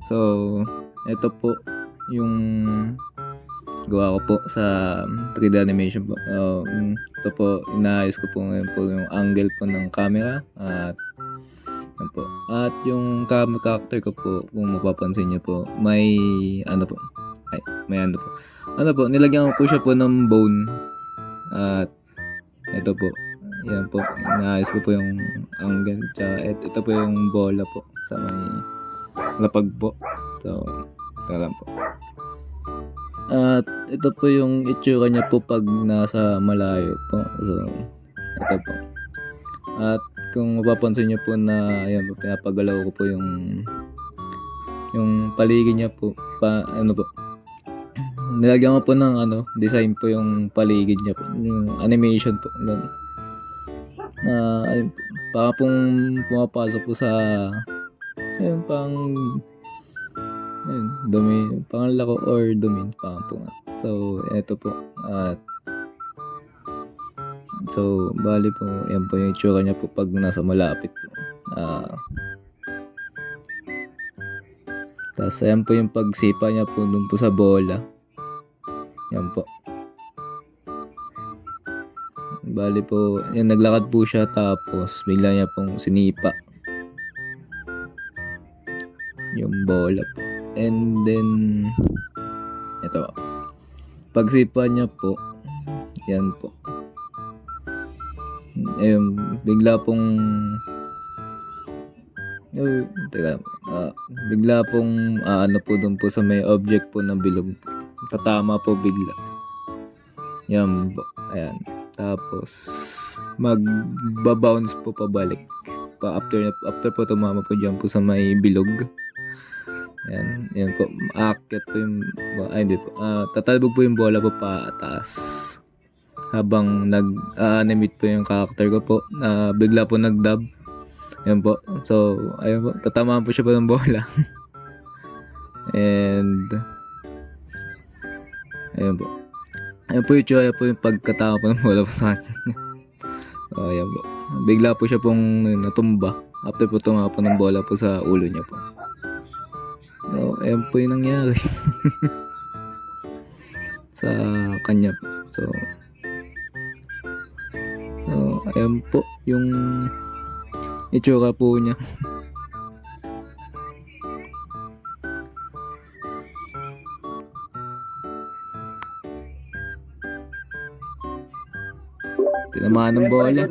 So, ito po yung gawa ko po sa 3D animation po. Ito po, inaayos ko po ngayon po yung angle po ng camera at yan po. At yung character ko po, kung mapapansin niyo po, may ano po. Ay, may ano po. Ano po, nilagyan ko po siya po ng bone. At ito po. Yan po, inaayos ko po yung angle. Tsaka ito po yung bola po sa may lapag po. So, ito lang po. At ito po yung itsura niya po pag nasa malayo po. So, ito po. At kung mapapansin niyo po na ayan po, pinapagalaw ko po yung paligid niya po. Ano po. Nilagyan ko po ng design po yung paligid niya po. Yung animation po. Ganun. Ayun po. Baka pong pumapasok po sa ayun, ayun, dumi, pangalala ko or dumi, po. So, eto po. At so, bali po, yan po yung itsura niya po pag nasa malapit po. Tapos, ayan po yung pagsipa niya po dun po sa bola. Yan po. Bali po, yan, naglakad po siya tapos bigla niya pong sinipa yung bola po. And then, ito. Pagsipa niya po, yan po. Ayun, bigla pong bigla pong ano po dun po sa may object po na bilog. Tatama po bigla. Yan po. Ayan. Tapos, magbabounce po pabalik. After po tumama po dyan po sa may bilog. Yan, yan po. Aakyat po yung, ay hindi po. Tatalbog po yung bola po pataas. Habang nag-animate po yung character ko po. Bigla po nag-dub. Yan po. So, ayun po. Tatamaan po siya po ng bola. And, ayun po. Ayun po yung tsura po yung pagkatama po ng bola po sa akin. So, ayun po. Bigla po siya pong natumba. After po tumama po ng bola po sa ulo niya po. So, ayun po yung nangyari. Sa kanya po. So, ayun po yung itsura po niya. Tinamaan ng bola.